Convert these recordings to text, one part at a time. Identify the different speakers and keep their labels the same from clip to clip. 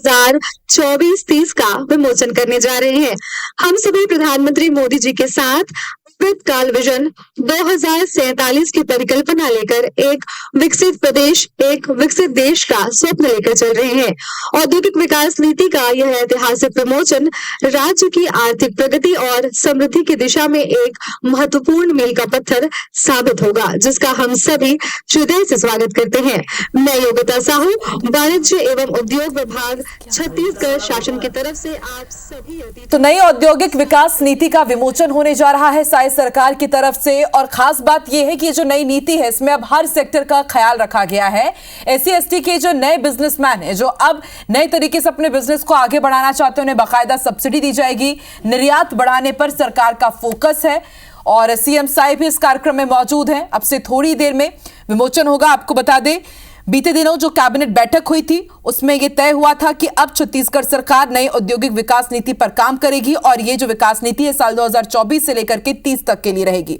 Speaker 1: 2024-30 का विमोचन करने जा रहे हैं। हम सभी प्रधानमंत्री मोदी जी के साथ अमृत काल विजन 2047 की परिकल्पना लेकर एक विकसित प्रदेश, एक विकसित देश का स्वप्न लेकर चल रहे हैं। औद्योगिक विकास नीति का यह ऐतिहासिक विमोचन राज्य की आर्थिक प्रगति और समृद्धि की दिशा में एक महत्वपूर्ण मील का पत्थर साबित होगा, जिसका हम सभी हृदय से स्वागत करते हैं। मैं योगिता साहू, वाणिज्य एवं उद्योग विभाग, छत्तीसगढ़ शासन की तरफ से आप सभी
Speaker 2: तो नई औद्योगिक विकास नीति का विमोचन होने जा रहा है साई सरकार की तरफ से। और खास बात यह है कि ये जो नई नीति है इसमें अब हर सेक्टर का ख्याल रखा गया है। एससी एसटी के जो नए बिजनेसमैन है, जो अब नए तरीके से अपने बिजनेस को आगे बढ़ाना चाहते हैं, उन्हें बाकायदा सब्सिडी दी जाएगी। निर्यात बढ़ाने पर सरकार का फोकस है और सीएम साई भी इस कार्यक्रम में मौजूद हैं। अब से थोड़ी देर में विमोचन होगा। आपको बता दें, बीते दिनों जो कैबिनेट बैठक हुई थी उसमें यह तय हुआ था कि अब छत्तीसगढ़ सरकार नई औद्योगिक विकास नीति पर काम करेगी और ये जो विकास नीति है साल 2024 से लेकर के 30 तक के लिए रहेगी।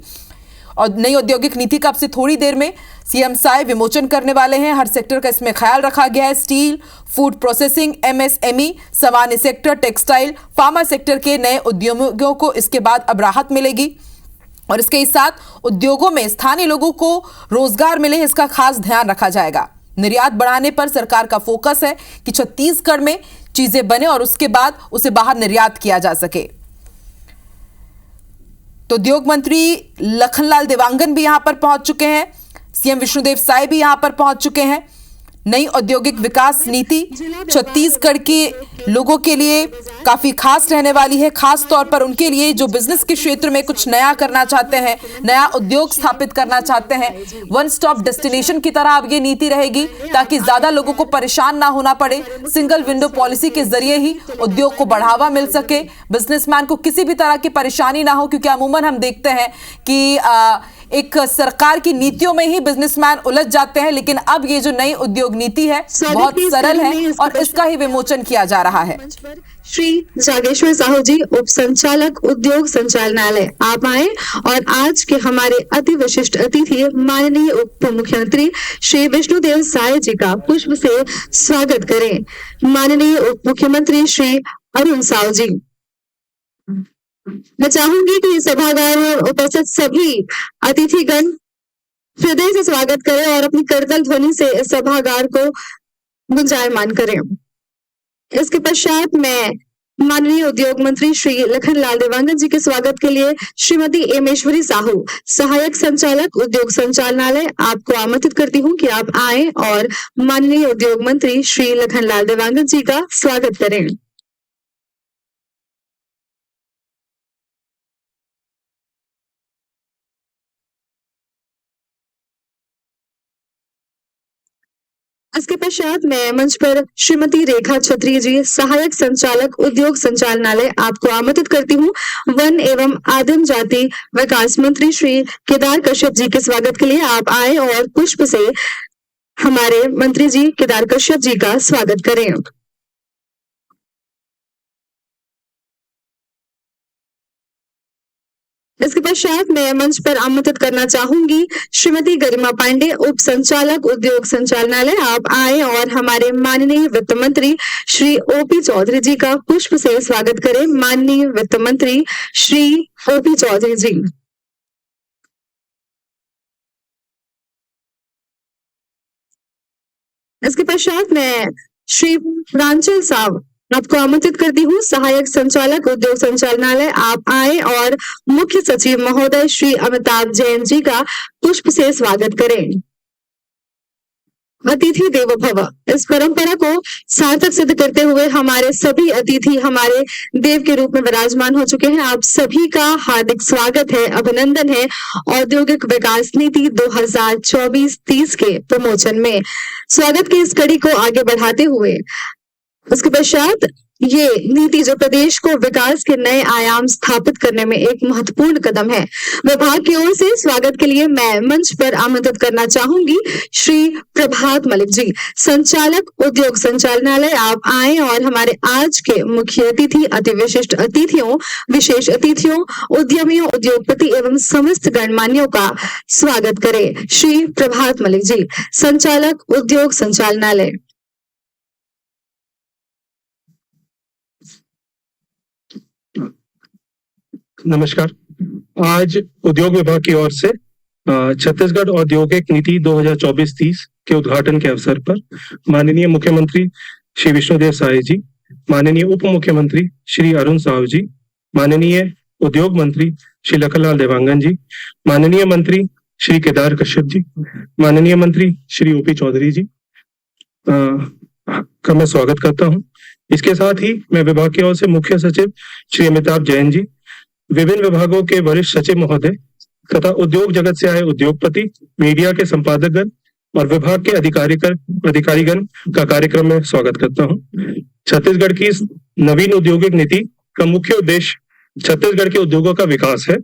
Speaker 2: और नई औद्योगिक नीति का अब से थोड़ी देर में सीएम साई विमोचन करने वाले हैं। हर सेक्टर का इसमें ख्याल रखा गया है। स्टील, फूड प्रोसेसिंग, एमएसएमई, सामान्य सेक्टर, टेक्सटाइल, फार्मा सेक्टर के नए उद्योगों को इसके बाद अब राहत मिलेगी और इसके साथ उद्योगों में स्थानीय लोगों को रोजगार मिले, इसका खास ध्यान रखा जाएगा। निर्यात बढ़ाने पर सरकार का फोकस है कि छत्तीसगढ़ में चीजें बने और उसके बाद उसे बाहर निर्यात किया जा सके। तो उद्योग मंत्री लखनलाल देवांगन भी यहां पर पहुंच चुके हैं। सीएम विष्णुदेव साय भी यहां पर पहुंच चुके हैं। नई औद्योगिक विकास नीति छत्तीसगढ़ के लोगों के लिए काफी खास रहने वाली है, खास तौर पर उनके लिए जो बिजनेस के क्षेत्र में कुछ नया करना चाहते हैं, नया उद्योग स्थापित करना चाहते हैं। वन स्टॉप डेस्टिनेशन की तरह अब ये नीति रहेगी ताकि ज्यादा लोगों को परेशान ना होना पड़े। सिंगल विंडो पॉलिसी के जरिए ही उद्योग को बढ़ावा मिल सके, बिजनेसमैन को किसी भी तरह की परेशानी ना हो, क्योंकि अमूमन हम देखते हैं कि एक सरकार की नीतियों में ही बिजनेसमैन उलझ जाते हैं। लेकिन अब ये जो नई उद्योग नीति है बहुत सरल है और इसका ही विमोचन किया जा रहा है।
Speaker 1: श्री जागेश्वर साहू जी, उप संचालक उद्योग संचालनालय, आप आए और आज के हमारे अति विशिष्ट अतिथि माननीय उप मुख्यमंत्री श्री विष्णुदेव साय जी का पुष्प से स्वागत करें। माननीय उप मुख्यमंत्री श्री अरुण साव जी, मैं चाहूंगी कि सभागार में उपस्थित सभी अतिथिगण हृदय से स्वागत करें और अपनी करतल ध्वनि से इस सभागार को गुंजायमान करें। इसके पश्चात मैं माननीय उद्योग मंत्री श्री लखनलाल देवांगन जी के स्वागत के लिए श्रीमती एमेश्वरी साहू, सहायक संचालक उद्योग संचालनालय, आपको आमंत्रित करती हूं कि आप आए और माननीय उद्योग मंत्री श्री लखनलाल देवांगन जी का स्वागत करें। इसके पश्चात मैं मंच पर श्रीमती रेखा छत्री जी, सहायक संचालक उद्योग संचालनालय, आपको आमंत्रित करती हूँ। वन एवं आदिम जाति विकास मंत्री श्री केदार कश्यप जी के स्वागत के लिए आप आए और पुष्प से हमारे मंत्री जी केदार कश्यप जी का स्वागत करें। इसके पश्चात मैं मंच पर आमंत्रित करना चाहूंगी श्रीमती गरिमा पांडे, उप संचालक उद्योग संचालनालय, आप आए और हमारे माननीय वित्त मंत्री श्री ओपी चौधरी जी का पुष्प से स्वागत करें। माननीय वित्त मंत्री श्री ओपी चौधरी जी। इसके पश्चात मैं श्री प्रांचल साव, आपको आमंत्रित करती हूँ, सहायक संचालक उद्योग संचालनालय, आप आए और मुख्य सचिव महोदय श्री अमिताभ जैन जी का पुष्प से स्वागत करें। अतिथि देवो भव, इस परंपरा को सार्थक सिद्ध करते हुए हमारे सभी अतिथि हमारे देव के रूप में विराजमान हो चुके हैं। आप सभी का हार्दिक स्वागत है, अभिनंदन है औद्योगिक विकास नीति 2024-30 के प्रमोचन में। स्वागत की इस कड़ी को आगे बढ़ाते हुए उसके पश्चात ये नीति जो प्रदेश को विकास के नए आयाम स्थापित करने में एक महत्वपूर्ण कदम है, विभाग की ओर से स्वागत के लिए मैं मंच पर आमंत्रित करना चाहूंगी श्री प्रभात मलिक जी, संचालक उद्योग संचालनालय, आप आए और हमारे आज के मुख्य अतिथि, अति विशिष्ट अतिथियों, विशेष अतिथियों, उद्यमियों, उद्योगपति एवं समस्त गणमान्यों का स्वागत करें। श्री प्रभात मलिक जी, संचालक उद्योग संचालनालय।
Speaker 3: नमस्कार। आज उद्योग विभाग की ओर से छत्तीसगढ़ औद्योगिक नीति 2024-30 के उद्घाटन के अवसर पर माननीय मुख्यमंत्री श्री विष्णुदेव साय जी, माननीय उप मुख्यमंत्री श्री अरुण साव जी, माननीय उद्योग मंत्री श्री लखनलाल देवांगन जी, माननीय मंत्री श्री केदार कश्यप जी, माननीय मंत्री श्री ओपी चौधरी जी का मैं स्वागत करता हूं। इसके साथ ही मैं विभाग की ओर से मुख्य सचिव श्री अमिताभ जैन जी, विभिन्न विभागों के वरिष्ठ सचिव महोदय तथा उद्योग जगत से आए उद्योगपति, मीडिया के संपादकगण और विभाग के अधिकारीगण का कार्यक्रम में स्वागत करता हूं। छत्तीसगढ़ की इस नवीन औद्योगिक नीति का मुख्य उद्देश्य छत्तीसगढ़ के उद्योगों का विकास है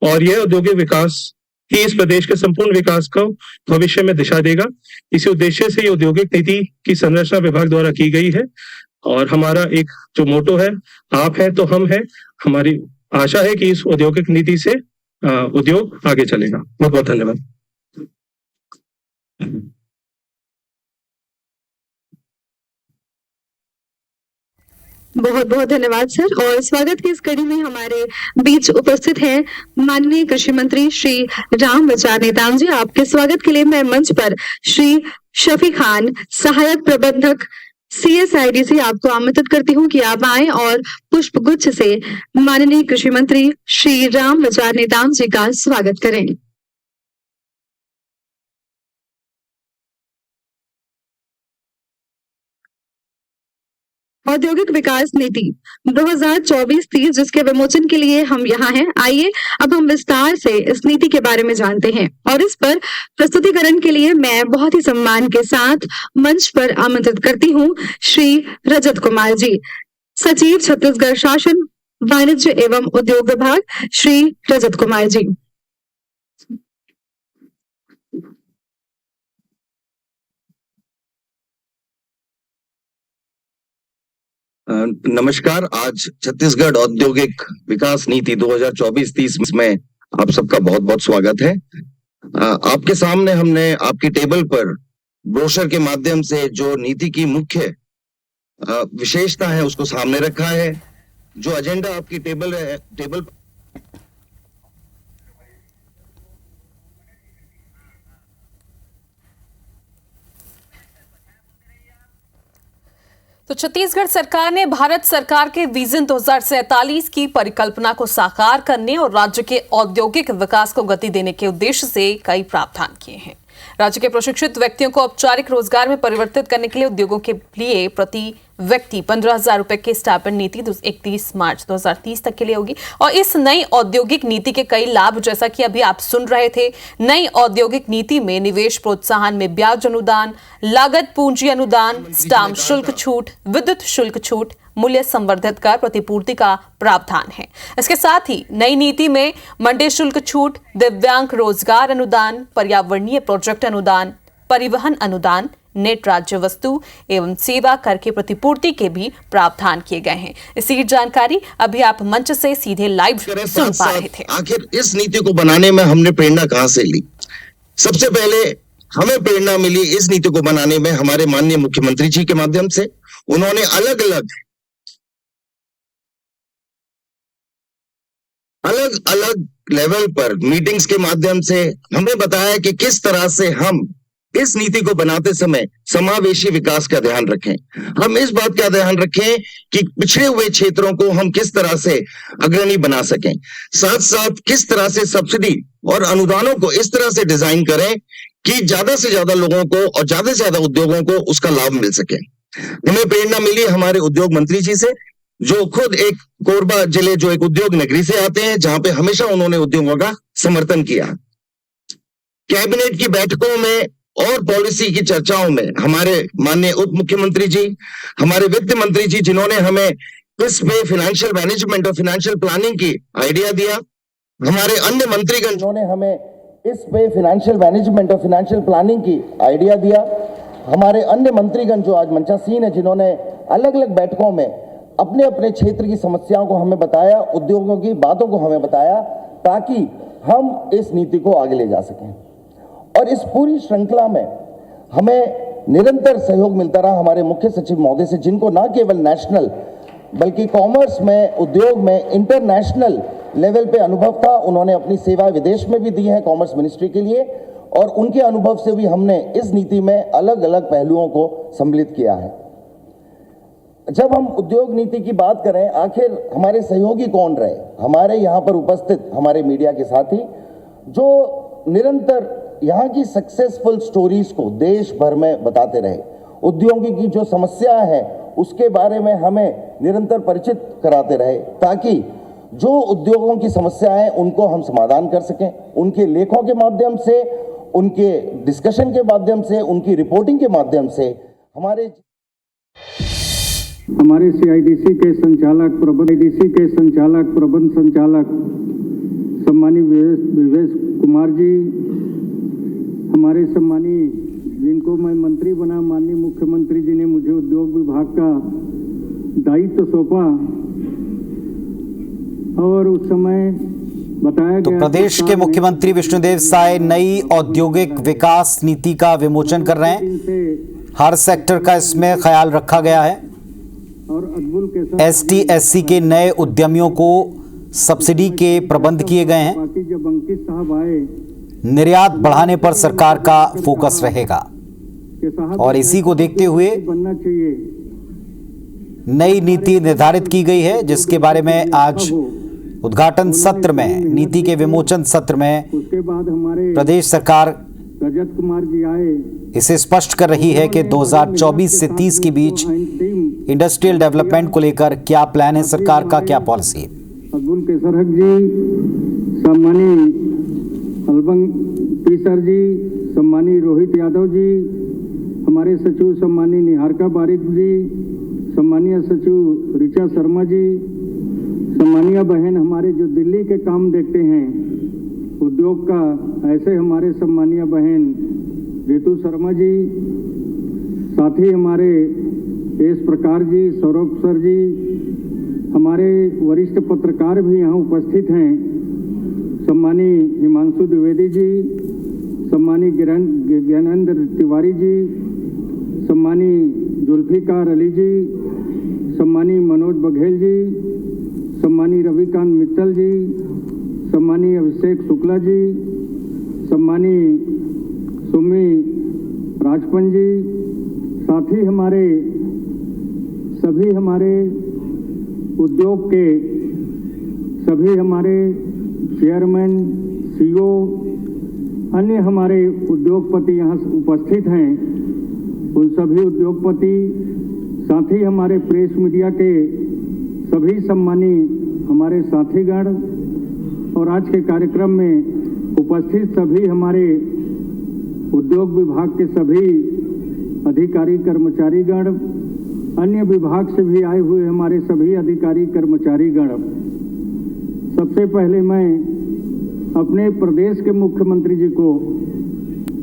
Speaker 3: और यह औद्योगिक विकास ही इस प्रदेश के संपूर्ण विकास को भविष्य में दिशा देगा। इसी उद्देश्य से ये औद्योगिक नीति की संरचना विभाग द्वारा की गई है और हमारा एक जो मोटो है, आप है तो हम है। हमारी आशा है कि इस औद्योगिक नीति से उद्योग आगे चलेगा। बहुत बहुत धन्यवाद।
Speaker 1: बहुत बहुत धन्यवाद सर। और स्वागत की इस कड़ी में हमारे बीच उपस्थित है माननीय कृषि मंत्री श्री राम विचार नेताम जी। आपके स्वागत के लिए मैं मंच पर श्री शफी खान, सहायक प्रबंधक CSID से आपको आमंत्रित करती हूं कि आप आए और पुष्प गुच्छ से माननीय कृषि मंत्री श्री राम विचार नेताम जी का स्वागत करें। औद्योगिक विकास नीति 2024-30 जिसके विमोचन के लिए हम यहाँ हैं। आइए अब हम विस्तार से इस नीति के बारे में जानते हैं और इस पर प्रस्तुतिकरण के लिए मैं बहुत ही सम्मान के साथ मंच पर आमंत्रित करती हूँ श्री रजत कुमार जी, सचिव छत्तीसगढ़ शासन वाणिज्य एवं उद्योग विभाग, श्री रजत कुमार जी।
Speaker 4: नमस्कार। आज छत्तीसगढ़ औद्योगिक विकास नीति 2024-30 में आप सबका बहुत बहुत स्वागत है। आपके सामने हमने आपकी टेबल पर ब्रोशर के माध्यम से जो नीति की मुख्य विशेषता है उसको सामने रखा है। जो एजेंडा आपकी टेबल
Speaker 2: तो छत्तीसगढ़ सरकार ने भारत सरकार के विजन 2047 की परिकल्पना को साकार करने और राज्य के औद्योगिक विकास को गति देने के उद्देश्य से कई प्रावधान किए हैं। राज्य के प्रशिक्षित व्यक्तियों को औपचारिक रोजगार में परिवर्तित करने के लिए उद्योगों के लिए प्रति व्यक्ति 15,000 रुपए की स्टाइपेंड नीति 31 मार्च 2030 तक के लिए होगी। और इस नई औद्योगिक नीति के कई लाभ, जैसा कि अभी आप सुन रहे थे, नई औद्योगिक नीति में निवेश प्रोत्साहन में ब्याज अनुदान, लागत पूंजी अनुदान, स्टाम्प शुल्क छूट, विद्युत शुल्क छूट, मूल्य संवर्धित कर प्रतिपूर्ति का प्रावधान है। इसके साथ ही नई नीति में मंडी शुल्क छूट, दिव्यांग रोजगार अनुदान, पर्यावरणीय प्रोजेक्ट अनुदान, परिवहन अनुदान, नेट राज्य वस्तु एवं सेवा कर की प्रतिपूर्ति के भी प्रावधान किए गए हैं। इसी जानकारी अभी आप मंच से सीधे लाइव सुन पा रहे थे।
Speaker 4: आखिर इस नीति को बनाने में हमने प्रेरणा कहां से ली? सबसे पहले हमें प्रेरणा मिली इस नीति को बनाने में हमारे माननीय मुख्यमंत्री जी के माध्यम से। उन्होंने अलग अलग लेवल पर मीटिंग्स के माध्यम से हमें बताया कि किस तरह से हम इस नीति को बनाते समय समावेशी विकास का ध्यान रखें। हम इस बात का ध्यान रखें कि पिछड़े हुए क्षेत्रों को हम किस तरह से अग्रणी बना सकें, साथ साथ किस तरह से सब्सिडी और अनुदानों को इस तरह से डिजाइन करें कि ज्यादा से ज्यादा लोगों को और ज्यादा से ज्यादा उद्योगों को उसका लाभ मिल सके। हमें प्रेरणा मिली हमारे उद्योग मंत्री जी से, जो खुद एक कोरबा जिले जो एक उद्योग नगरी से आते हैं, जहां पे हमेशा उन्होंने उद्योगों का समर्थन किया। कैबिनेट की बैठकों में और पॉलिसी की चर्चाओं में हमारे माननीय उप मुख्यमंत्री जी, हमारे वित्त मंत्री जी, जिन्होंने हमें इस पे फाइनेंशियल मैनेजमेंट और फाइनेंशियल प्लानिंग की आइडिया दिया, हमारे अन्य मंत्रीगण जिन्होंने हमें इस पे फाइनेंशियल मैनेजमेंट और फाइनेंशियल प्लानिंग की आइडिया दिया, हमारे अन्य मंत्रीगण जो आज मंचासीन है, जिन्होंने अलग अलग बैठकों में अपने अपने क्षेत्र की समस्याओं को हमें बताया, उद्योगों की बातों को हमें बताया, ताकि हम इस नीति को आगे ले जा सकें। और इस पूरी श्रृंखला में हमें निरंतर सहयोग मिलता रहा हमारे मुख्य सचिव महोदय से, जिनको न केवल नेशनल बल्कि कॉमर्स में, उद्योग में इंटरनेशनल लेवल पे अनुभव था। उन्होंने अपनी सेवाएं विदेश में भी दी हैं कॉमर्स मिनिस्ट्री के लिए, और उनके अनुभव से भी हमने इस नीति में अलग अलग पहलुओं को सम्मिलित किया है। जब हम उद्योग नीति की बात करें, आखिर हमारे सहयोगी कौन रहे? हमारे यहाँ पर उपस्थित हमारे मीडिया के साथी जो निरंतर यहाँ की सक्सेसफुल स्टोरीज को देश भर में बताते रहे, उद्योगों की जो समस्याएं हैं उसके बारे में हमें निरंतर परिचित कराते रहे, ताकि जो उद्योगों की समस्याएं हैं उनको हम समाधान कर सकें। उनके लेखों के माध्यम से, उनके डिस्कशन के माध्यम से, उनकी रिपोर्टिंग के माध्यम से हमारे
Speaker 5: सीआईडीसी के प्रबंध संचालक सम्मानीय विवेश कुमार जी, हमारे सम्मानीय जिनको मैं मंत्री बना माननीय मुख्यमंत्री जी ने मुझे उद्योग विभाग का दायित्व सौंपा और उस समय बताया गया।
Speaker 6: तो प्रदेश के मुख्यमंत्री विष्णुदेव साय नई औद्योगिक विकास नीति का विमोचन कर रहे हैं। हर सेक्टर का इसमें ख्याल रखा गया है और एसटी एससी के नए उद्यमियों को सब्सिडी के प्रबंध किए गए हैं।
Speaker 5: बाकी जब अंकित साहब आए,
Speaker 6: निर्यात बढ़ाने पर सरकार का फोकस रहेगा और इसी को देखते हुए
Speaker 5: बनना चाहिए।
Speaker 6: नई नीति निर्धारित की गई है, जिसके बारे में आज उद्घाटन सत्र में, नीति के विमोचन सत्र में
Speaker 5: उसके बाद हमारे
Speaker 6: प्रदेश सरकार
Speaker 5: रजत कुमार जी आए,
Speaker 6: इसे स्पष्ट कर रही है कि 2024 से 30 के बीच इंडस्ट्रियल डेवलपमेंट को लेकर क्या प्लान है सरकार का, क्या पॉलिसी है।
Speaker 5: अब्दुल केसर हक जी, सम्मानीय अलबंग पीसर जी, सम्मानीय रोहित यादव जी, हमारे सचिव सम्मानीय निहारिका बारिक जी, सम्मानीय सचिव ऋचा शर्मा जी, सम्मानीय बहन हमारे जो दिल्ली के काम देखते हैं उद्योग का, ऐसे हमारे सम्मानीय बहन रितु शर्मा जी, साथ ही हमारे एस प्रकार जी, सौरभ सर जी, हमारे वरिष्ठ पत्रकार भी यहाँ उपस्थित हैं, सम्मानीय हिमांशु द्विवेदी जी, सम्मानीय ज्ञानेंद्र तिवारी जी, सम्मानीय जुल्फिकार अली जी, सम्मानीय मनोज बघेल जी, सम्मानीय रविकांत मित्तल जी, सम्मानीय अभिषेक शुक्ला जी, सम्मानीय सुमी राजपन जी, साथ ही हमारे सभी हमारे उद्योग के सभी हमारे चेयरमैन, सीईओ, अन्य हमारे उद्योगपति यहाँ उपस्थित हैं। उन सभी उद्योगपति, साथ ही हमारे प्रेस मीडिया के सभी सम्मानी हमारे साथीगण और आज के कार्यक्रम में उपस्थित सभी हमारे उद्योग विभाग के सभी अधिकारी कर्मचारीगण, अन्य विभाग से भी आए हुए हमारे सभी अधिकारी कर्मचारीगण, सबसे पहले मैं अपने प्रदेश के मुख्यमंत्री जी को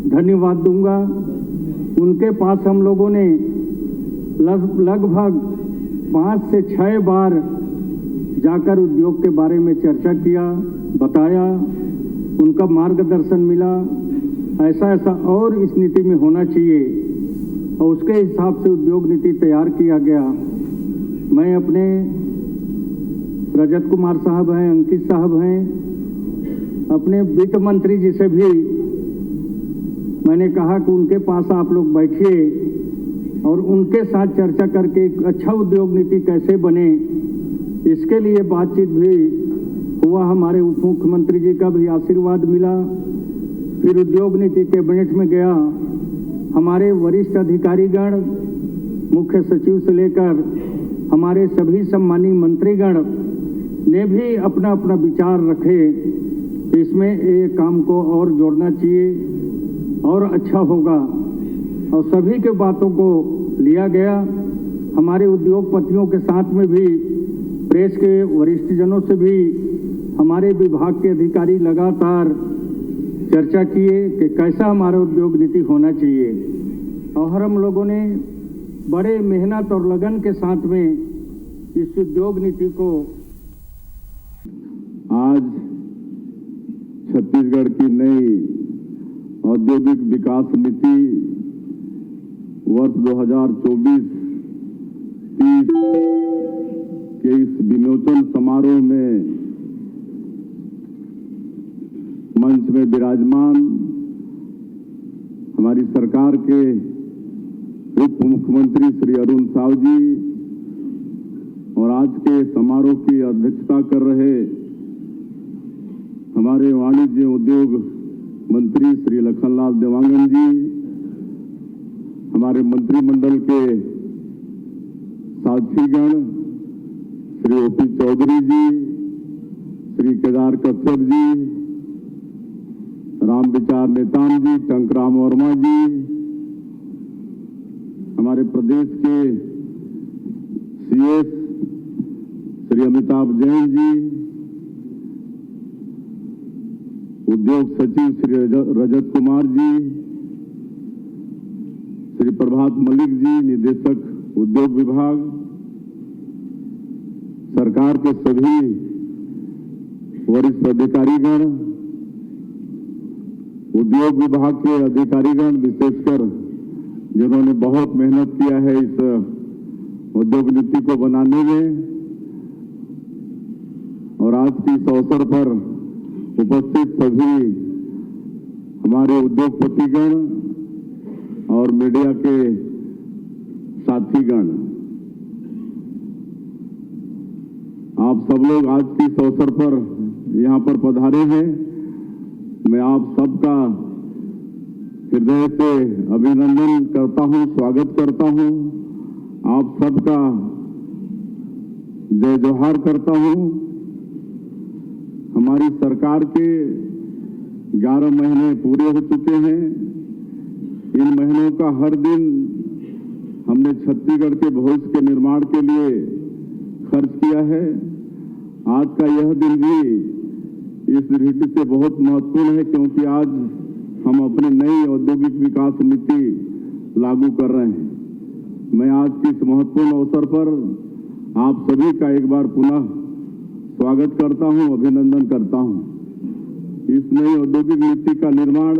Speaker 5: धन्यवाद दूंगा। उनके पास हम लोगों ने लगभग 5 से 6 बार जाकर उद्योग के बारे में चर्चा किया, बताया, उनका मार्गदर्शन मिला, ऐसा ऐसा और इस नीति में होना चाहिए और उसके हिसाब से उद्योग नीति तैयार किया गया। मैं अपने रजत कुमार साहब हैं, अंकित साहब हैं, अपने वित्त मंत्री जी से भी मैंने कहा कि उनके पास आप लोग बैठिए और उनके साथ चर्चा करके एक अच्छा उद्योग नीति कैसे बने, इसके लिए बातचीत भी हुआ। हमारे उप मुख्यमंत्री जी का भी आशीर्वाद मिला। फिर उद्योग नीति कैबिनेट में गया। हमारे वरिष्ठ अधिकारीगण, मुख्य सचिव से लेकर हमारे सभी सम्मानीय मंत्रीगण ने भी अपना अपना विचार रखे, इसमें ये काम को और जोड़ना चाहिए और अच्छा होगा, और सभी के बातों को लिया गया। हमारे उद्योगपतियों के साथ में भी, प्रेस के वरिष्ठ जनों से भी हमारे विभाग के अधिकारी लगातार चर्चा किए कि कैसा हमारा उद्योग नीति होना चाहिए, और हम लोगों ने बड़े मेहनत और लगन के साथ में इस उद्योग नीति को
Speaker 7: आज छत्तीसगढ़ की नई औद्योगिक विकास नीति वर्ष 2024-30 के इस विमोचन समारोह में मंच में विराजमान हमारी सरकार के उप मुख्यमंत्री श्री अरुण साव जी और आज के समारोह की अध्यक्षता कर रहे हमारे वाणिज्य उद्योग मंत्री श्री लखनलाल देवांगन जी, हमारे मंत्रिमंडल के साथीगण श्री ओपी चौधरी जी, श्री केदार कश्यप जी, राम विचार नेताम जी, टंकराम वर्मा जी, हमारे प्रदेश के सीएस श्री अमिताभ जैन जी, उद्योग सचिव श्री रजत कुमार जी, श्री प्रभात मलिक जी, निदेशक उद्योग विभाग, सरकार के सभी वरिष्ठ अधिकारीगण, उद्योग विभाग के अधिकारीगण, विशेषकर जिन्होंने बहुत मेहनत किया है इस उद्योग नीति को बनाने में, और आज के इस अवसर पर उपस्थित सभी हमारे उद्योगपतिगण और मीडिया के साथीगण, आप सब लोग आज के इस अवसर पर यहाँ पर पधारे हैं। मैं आप सबका हृदय से अभिनंदन करता हूँ, स्वागत करता हूँ, आप सबका जय जोहार करता हूँ। हमारी सरकार के 11 महीने पूरे हो चुके हैं। इन महीनों का हर दिन हमने छत्तीसगढ़ के भविष्य के निर्माण के लिए खर्च किया है। आज का यह दिन भी इस दृष्टि से बहुत महत्वपूर्ण है क्योंकि आज हम अपनी नई औद्योगिक विकास नीति लागू कर रहे हैं। मैं आज के इस महत्वपूर्ण अवसर पर आप सभी का एक बार पुनः स्वागत करता हूं, अभिनंदन करता हूं। इस नई औद्योगिक नीति का निर्माण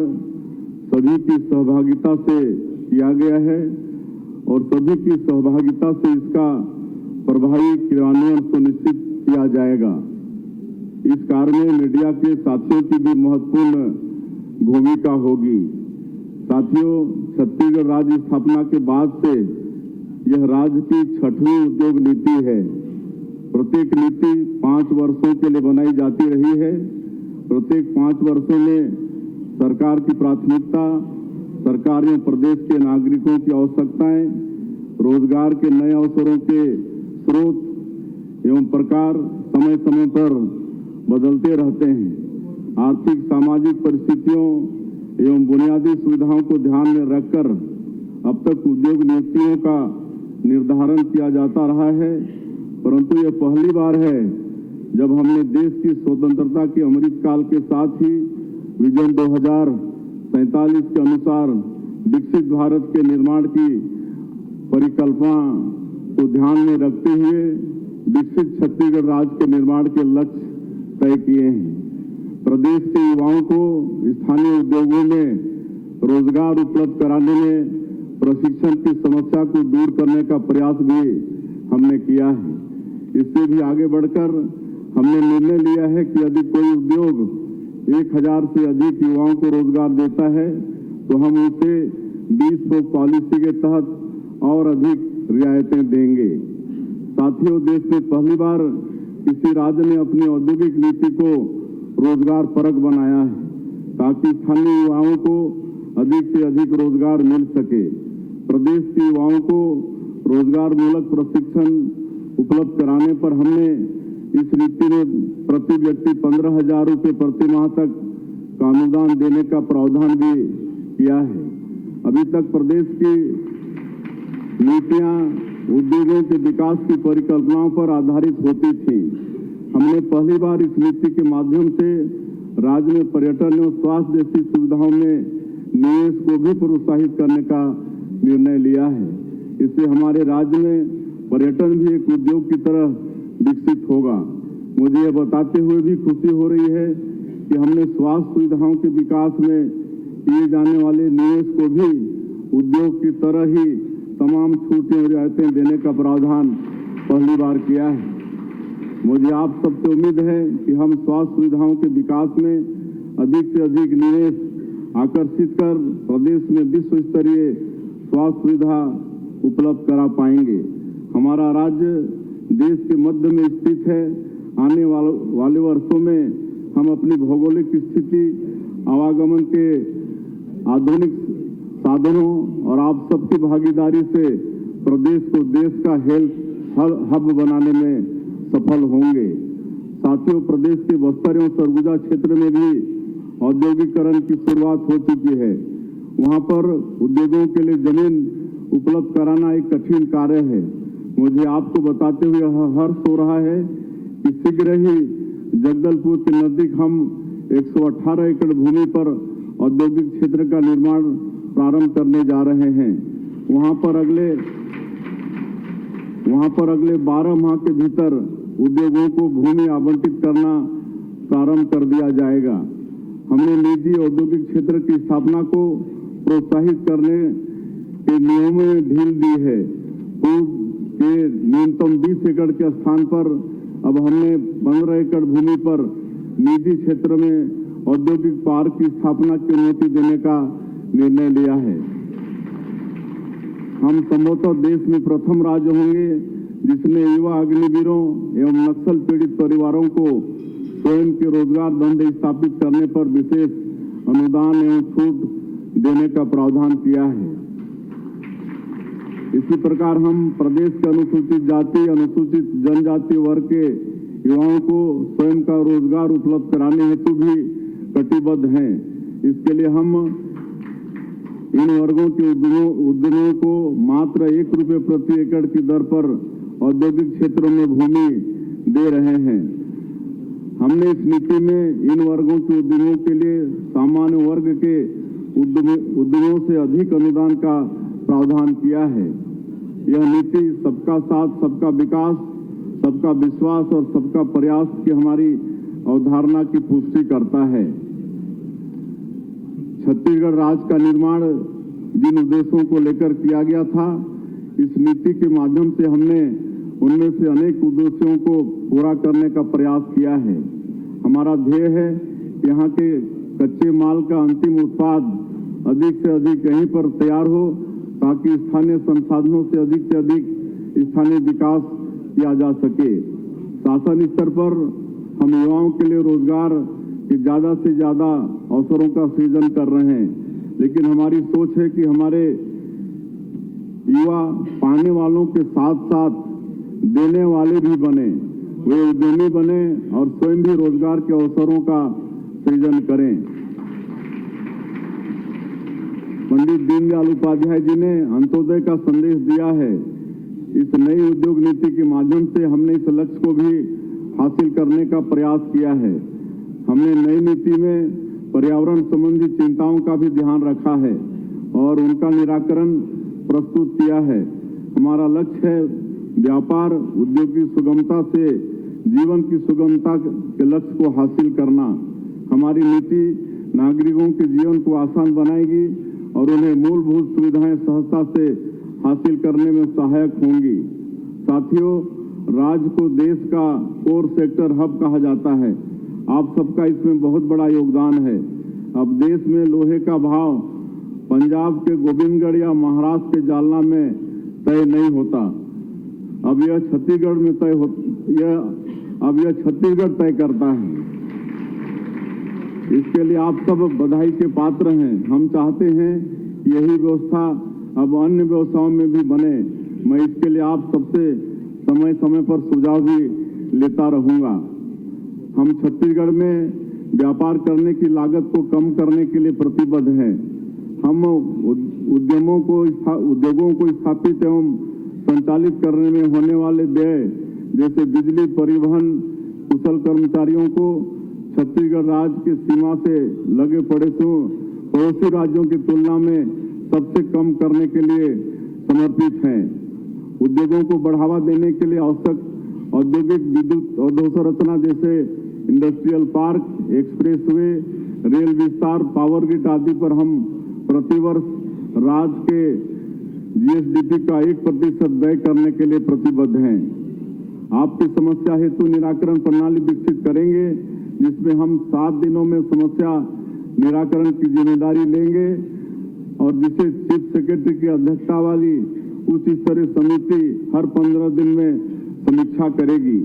Speaker 7: सभी की सहभागिता से किया गया है और सभी की सहभागिता से इसका प्रभावी क्रियान्वयन सुनिश्चित किया जाएगा। इस कार्य में मीडिया के साथियों की भी महत्वपूर्ण भूमिका होगी। साथियों, छत्तीसगढ़ राज्य स्थापना के बाद से यह राज्य की 6वीं उद्योग नीति है। प्रत्येक नीति 5 वर्षों के लिए बनाई जाती रही है। प्रत्येक 5 वर्षों में सरकार की प्राथमिकता, सरकार एवं प्रदेश के नागरिकों की आवश्यकताएं, रोजगार के नए अवसरों के स्रोत एवं प्रकार समय समय पर बदलते रहते हैं। आर्थिक सामाजिक परिस्थितियों एवं बुनियादी सुविधाओं को ध्यान में रखकर अब तक उद्योग नीतियों का निर्धारण किया जाता रहा है, परंतु यह पहली बार है जब हमने देश की स्वतंत्रता के अमृत काल के साथ ही विजन 2047 के अनुसार विकसित भारत के निर्माण की परिकल्पना को ध्यान में रखते हुए विकसित छत्तीसगढ़ राज्य के निर्माण के लक्ष्य तय किए हैं। प्रदेश के युवाओं को स्थानीय उद्योगों में रोजगार उपलब्ध कराने में प्रशिक्षण की समस्या को दूर करने का प्रयास भी हमने किया है। इससे भी आगे बढ़कर हमने निर्णय लिया है कि यदि कोई उद्योग 1000 से अधिक युवाओं को रोजगार देता है तो हम उसे 20 पॉलिसी के तहत और अधिक रियायतें देंगे। साथियों, देश में पहली बार किसी राज्य ने अपनी औद्योगिक नीति को रोजगार परक बनाया है ताकि स्थानीय युवाओं को अधिक से अधिक रोजगार मिल सके। प्रदेश के युवाओं को रोजगार मूलक प्रशिक्षण उपलब्ध कराने पर हमने इस नीति में प्रति व्यक्ति 15,000 रुपये प्रति माह तक का अनुदान देने का प्रावधान भी किया है। अभी तक प्रदेश की नीतियां उद्योगों के विकास की परिकल्पनाओं पर आधारित होती थी। हमने पहली बार इस नीति के माध्यम से राज्य में पर्यटन एवं स्वास्थ्य जैसी सुविधाओं में निवेश को भी प्रोत्साहित करने का निर्णय लिया है। इससे हमारे राज्य में पर्यटन भी एक उद्योग की तरह विकसित होगा। मुझे यह बताते हुए भी खुशी हो रही है कि हमने स्वास्थ्य सुविधाओं के विकास में किए जाने वाले निवेश को भी उद्योग की तरह ही तमाम छूटें और रियायतें देने का प्रावधान पहली बार किया है। मुझे आप सबसे उम्मीद है कि हम स्वास्थ्य सुविधाओं के विकास में अधिक से अधिक निवेश आकर्षित कर प्रदेश में विश्व स्तरीय स्वास्थ्य सुविधा उपलब्ध करा पाएंगे। हमारा राज्य देश के मध्य में स्थित है। आने वाले वर्षों में हम अपनी भौगोलिक स्थिति, आवागमन के आधुनिक साधनों और आप सबकी भागीदारी से प्रदेश को देश का हेल्थ हब बनाने में सफल होंगे। साथियों, प्रदेश के बस्तर एवं सरगुजा क्षेत्र में भी औद्योगिकरण की शुरुआत हो चुकी है। वहां पर उद्योगों के लिए जमीन उपलब्ध कराना एक कठिन कार्य है। मुझे आपको बताते हुए हर्ष हो रहा है कि शीघ्र ही जगदलपुर के नजदीक हम 118 एकड़ भूमि पर औद्योगिक क्षेत्र का निर्माण प्रारंभ करने जा रहे हैं। वहां पर अगले 12 माह के भीतर उद्योगों को भूमि आवंटित करना प्रारंभ कर दिया जाएगा। हमने निजी औद्योगिक क्षेत्र की स्थापना को प्रोत्साहित करने के नियमों में ढील दी है। पूर्व के न्यूनतम 20 एकड़ के स्थान पर अब हमने 15 एकड़ भूमि पर निजी क्षेत्र में औद्योगिक पार्क की स्थापना की अनुमति देने का निर्णय लिया है। हम संभवतः देश में प्रथम राज्य होंगे जिसने युवा अग्निवीरों एवं नक्सल पीड़ित परिवारों को स्वयं के रोजगार धंधे स्थापित करने पर विशेष अनुदान एवं छूट देने का प्रावधान किया है। इसी प्रकार हम प्रदेश के अनुसूचित जाति, अनुसूचित जनजाति वर्ग के युवाओं को स्वयं का रोजगार उपलब्ध कराने हेतु भी कटिबद्ध हैं। इसके लिए हम इन वर्गों के उद्यमियों को मात्र 1 रुपये प्रति एकड़ की दर पर औद्योगिक क्षेत्रों में भूमि दे रहे हैं। हमने इस नीति में इन वर्गों के उद्यमियों के लिए सामान्य वर्ग के उद्यमियों से अधिक अनुदान का प्रावधान किया है। यह नीति सबका साथ, सबका विकास, सबका विश्वास और सबका प्रयास की हमारी अवधारणा की पुष्टि करता है। छत्तीसगढ़ राज्य का निर्माण जिन उद्देश्यों को लेकर किया गया था, इस नीति के माध्यम से हमने उनमें से अनेक उद्देश्यों को पूरा करने का प्रयास किया है। हमारा ध्येय है कि यहाँ के कच्चे माल का अंतिम उत्पाद अधिक से अधिक यहीं पर तैयार हो ताकि स्थानीय संसाधनों से अधिक स्थानीय विकास किया जा सके। शासन स्तर पर हम युवाओं के लिए रोजगार के ज्यादा से ज्यादा अवसरों का सृजन कर रहे हैं, लेकिन हमारी सोच है कि हमारे युवा पाने वालों के साथ साथ देने वाले भी बने, वे उद्यमी बने और स्वयं भी रोजगार के अवसरों का सृजन करें। पंडित दीनदयाल उपाध्याय जी ने अंत्योदय का संदेश दिया है। इस नई उद्योग नीति के माध्यम से हमने इस लक्ष्य को भी हासिल करने का प्रयास किया है। हमने नई नीति में पर्यावरण संबंधी चिंताओं का भी ध्यान रखा है और उनका निराकरण प्रस्तुत किया है। हमारा लक्ष्य है व्यापार उद्योग की सुगमता से जीवन की सुगमता के लक्ष्य को हासिल करना। हमारी नीति नागरिकों के जीवन को आसान बनाएगी और उन्हें मूलभूत सुविधाएं सहजता से हासिल करने में सहायक होंगी। साथियों, राज्य को देश का कोर सेक्टर हब कहा जाता है। आप सबका इसमें बहुत बड़ा योगदान है। अब देश में लोहे का भाव पंजाब के गोविंदगढ़ या महाराष्ट्र के जालना में तय नहीं होता। अब यह छत्तीसगढ़ में यह छत्तीसगढ़ तय करता है। इसके लिए आप सब बधाई के पात्र हैं। हम चाहते हैं यही व्यवस्था अब अन्य व्यवसायों में भी बने। मैं इसके लिए आप सबसे समय समय पर सुझाव भी लेता रहूंगा। हम छत्तीसगढ़ में व्यापार करने की लागत को कम करने के लिए प्रतिबद्ध हैं। हम उद्योगों को स्थापित एवं संचालित करने में होने वाले व्यय जैसे बिजली, परिवहन, कुशल कर्मचारियों को छत्तीसगढ़ राज्य की सीमा से लगे पड़ोसी राज्यों की तुलना में सबसे कम करने के लिए समर्पित हैं। उद्योगों को बढ़ावा देने के लिए आवश्यक औद्योगिक विद्युत अधोसंरचना जैसे इंडस्ट्रियल पार्क, एक्सप्रेसवे, रेल विस्तार, पावर ग्रिड आदि पर हम प्रतिवर्ष राज्य के जीएसडीपी का 1% व्यय करने के लिए प्रतिबद्ध हैं। आपकी समस्या हेतु निराकरण प्रणाली विकसित करेंगे जिसमें हम 7 दिनों में समस्या निराकरण की जिम्मेदारी लेंगे और जिसे चीफ सेक्रेटरी की अध्यक्षता वाली उच्च स्तरीय समिति हर 15 दिन में समीक्षा करेगी।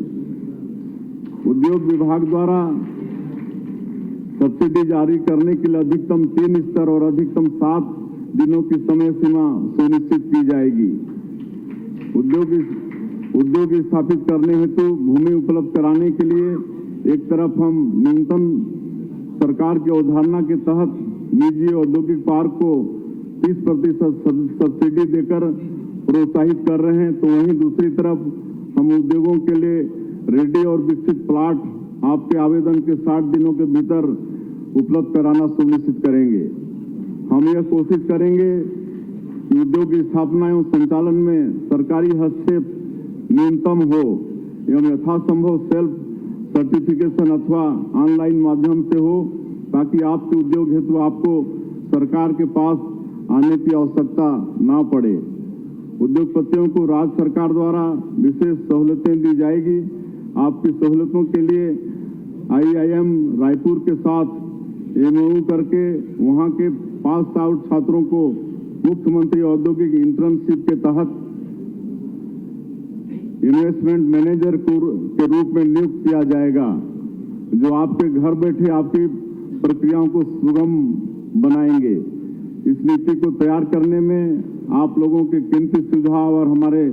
Speaker 7: उद्योग विभाग द्वारा सब्सिडी जारी करने के लिए अधिकतम 3 स्तर और अधिकतम 7 दिनों की समय सीमा सुनिश्चित की जाएगी। उद्योग स्थापित करने हेतु भूमि उपलब्ध कराने के लिए एक तरफ हम न्यूनतम सरकार की अवधारणा के तहत निजी औद्योगिक पार्क को 30% सब्सिडी देकर प्रोत्साहित कर रहे हैं, तो वहीं दूसरी तरफ हम उद्योगों के लिए रेडी और विकसित प्लाट आपके आवेदन के 60 दिनों के भीतर उपलब्ध कराना सुनिश्चित करेंगे। हम यह कोशिश करेंगे कि उद्योग की स्थापना एवं संचालन में सरकारी हस्तक्षेप न्यूनतम हो एवं यथासंभव सेल्फ सर्टिफिकेशन अथवा ऑनलाइन माध्यम से हो, ताकि आपके उद्योग हेतु आपको सरकार के पास आने की आवश्यकता ना पड़े। उद्योगपतियों को राज्य सरकार द्वारा विशेष सहूलतें दी जाएगी। आपकी सहूलतों के लिए IIM रायपुर के साथ MOU करके वहां के पास आउट छात्रों को मुख्यमंत्री औद्योगिक इंटर्नशिप के तहत इन्वेस्टमेंट मैनेजर के रूप में नियुक्त किया जाएगा, जो आपके घर बैठे आपकी प्रक्रियाओं को सुगम बनाएंगे। इस नीति को तैयार करने में आप लोगों के कीमती सुझाव और हमारे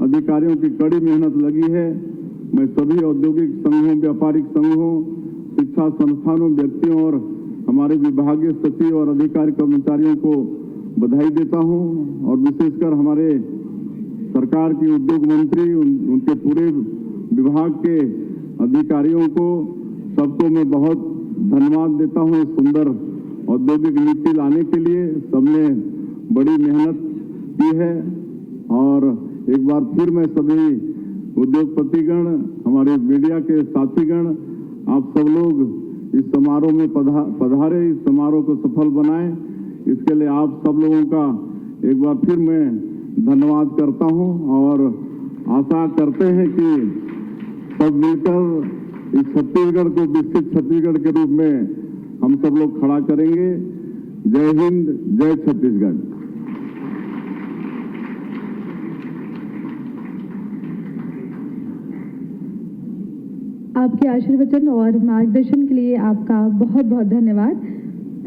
Speaker 7: अधिकारियों की कड़ी मेहनत लगी है। मैं सभी औद्योगिक संघों, व्यापारिक संघों, शिक्षा संस्थानों, व्यक्तियों और हमारे विभागीय सचिव और अधिकारी कर्मचारियों को बधाई देता हूं और विशेषकर हमारे सरकार की उद्योग मंत्री, उनके पूरे विभाग के अधिकारियों को, सबको मैं बहुत धन्यवाद देता हूं। सुंदर औद्योगिक नीति लाने के लिए सबने बड़ी मेहनत की है और एक बार फिर मैं सभी उद्योगपतिगण, हमारे मीडिया के साथीगण, आप सब लोग इस समारोह में पधारे, इस समारोह को सफल बनाएं, इसके लिए आप सब लोगों का एक बार फिर मैं धन्यवाद करता हूं और आशा करते हैं कि सब मिलकर इस छत्तीसगढ़ को विकसित छत्तीसगढ़ के रूप में हम सब लोग खड़ा करेंगे। जय हिंद, जय छत्तीसगढ़।
Speaker 8: आपके आशीर्वचन और मार्गदर्शन के लिए आपका बहुत बहुत धन्यवाद।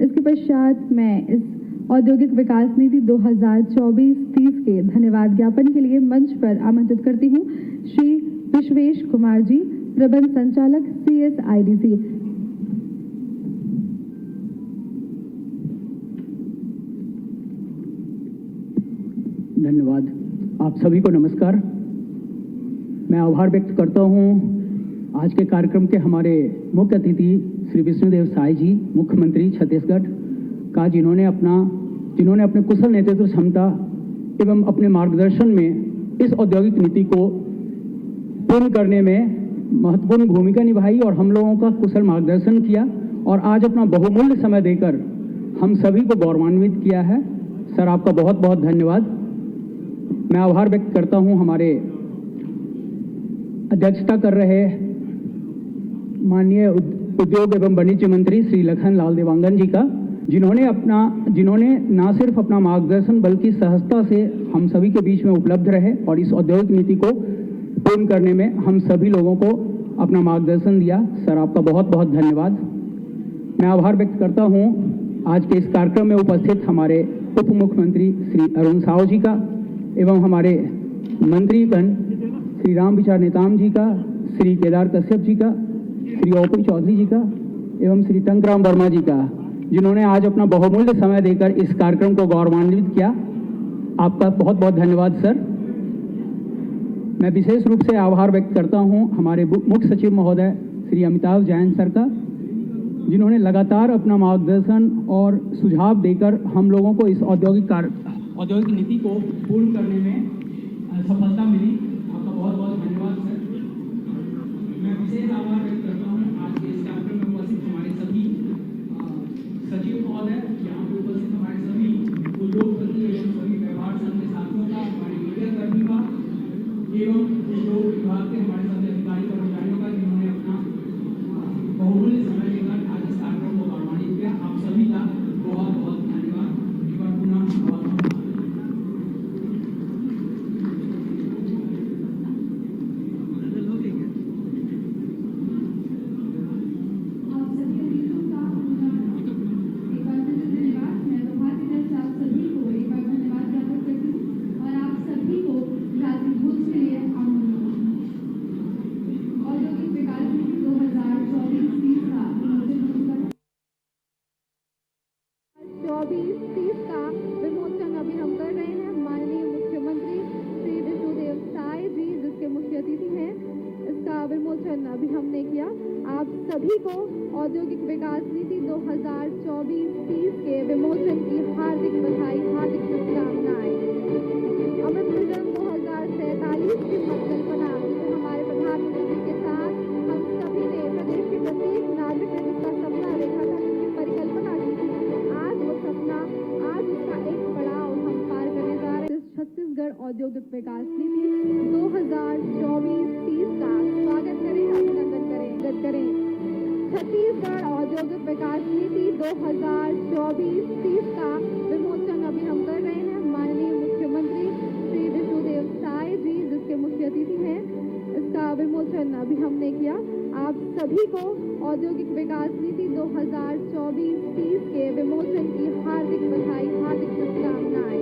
Speaker 8: इसके पश्चात मैं इस औद्योगिक विकास नीति 2024-30 के धन्यवाद ज्ञापन के लिए मंच पर आमंत्रित करती हूं श्री विश्वेश कुमार जी, प्रबंध संचालक CSIDC।
Speaker 9: धन्यवाद। आप सभी को नमस्कार। मैं आभार व्यक्त करता हूं आज के कार्यक्रम के हमारे मुख्य अतिथि श्री विष्णुदेव साय जी, मुख्यमंत्री छत्तीसगढ़ का, जिन्होंने अपने कुशल नेतृत्व क्षमता एवं अपने मार्गदर्शन में इस औद्योगिक नीति को पूर्ण करने में महत्वपूर्ण भूमिका निभाई और हम लोगों का कुशल मार्गदर्शन किया और आज अपना बहुमूल्य समय देकर हम सभी को गौरवान्वित किया है। सर, आपका बहुत बहुत धन्यवाद। मैं आभार व्यक्त करता हूं हमारे अध्यक्षता कर रहे माननीय उद्योग एवं वाणिज्य मंत्री श्री लखन लाल देवांगन जी का, जिन्होंने ना सिर्फ अपना मार्गदर्शन बल्कि सहजता से हम सभी के बीच में उपलब्ध रहे और इस औद्योगिक नीति को पूर्ण करने में हम सभी लोगों को अपना मार्गदर्शन दिया। सर, आपका बहुत बहुत धन्यवाद। मैं आभार व्यक्त करता हूं आज के इस कार्यक्रम में उपस्थित हमारे उप मुख्यमंत्री श्री अरुण साव जी का एवं हमारे मंत्रीगण श्री राम विचार नेताम जी का, श्री केदार कश्यप जी का, श्री ओपी चौधरी जी का एवं श्री टंकराम वर्मा जी का, जिन्होंने आज अपना बहुमूल्य समय देकर इस कार्यक्रम को गौरवान्वित किया। आपका बहुत बहुत धन्यवाद सर। मैं विशेष रूप से आभार व्यक्त करता हूं हमारे मुख्य सचिव महोदय श्री अमिताभ जैन सर का, जिन्होंने लगातार अपना मार्गदर्शन और सुझाव देकर हम लोगों को इस औद्योगिक नीति को पूर्ण करने में सफलता मिली। आपका बहुत बहुत धन्यवाद सर। मैं विशेष आभार व्यक्त करता हूँ आज के इस कार्यक्रम में उपस्थित हमारे सभी सचिव महोदय, यहाँ पे उपस्थित हमारे सभी उद्योगपति एवं सभी व्यवहार संघ के साथियों का, हमारे मीडिया कर्मी का एवं उद्योग विभाग के हमारे सभी अधिकारी कर्मचारियों का, जिन्होंने अपना बहुमूल्य
Speaker 8: विमोचन अभी हमने किया। आप सभी को औद्योगिक विकास नीति 2024-30 के विमोचन की हार्दिक बधाई, हार्दिक शुभकामनाएं। अमृत विजन 2047 की परिकल्पना जिसे हमारे प्रधानमंत्री जी के साथ हम सभी ने प्रदेश के प्रत्येक नागरिक ने जिसका सपना देखा था, जिसकी परिकल्पना की थी, आज वो सपना, आज उसका एक पड़ाव हम पार करने जा रहे हैं। छत्तीसगढ़ औद्योगिक विकास नीति 2024-30 का स्वागत करें, अभिनंदन करें। छत्तीसगढ़ औद्योगिक विकास नीति 2024-30 का विमोचन अभी हम कर रहे हैं। माननीय मुख्यमंत्री श्री विष्णुदेव साय जी जिसके मुख्य अतिथि हैं, इसका विमोचन अभी हमने किया। आप सभी को औद्योगिक विकास नीति 2024-30 के विमोचन की हार्दिक बधाई, हार्दिक शुभकामनाएं।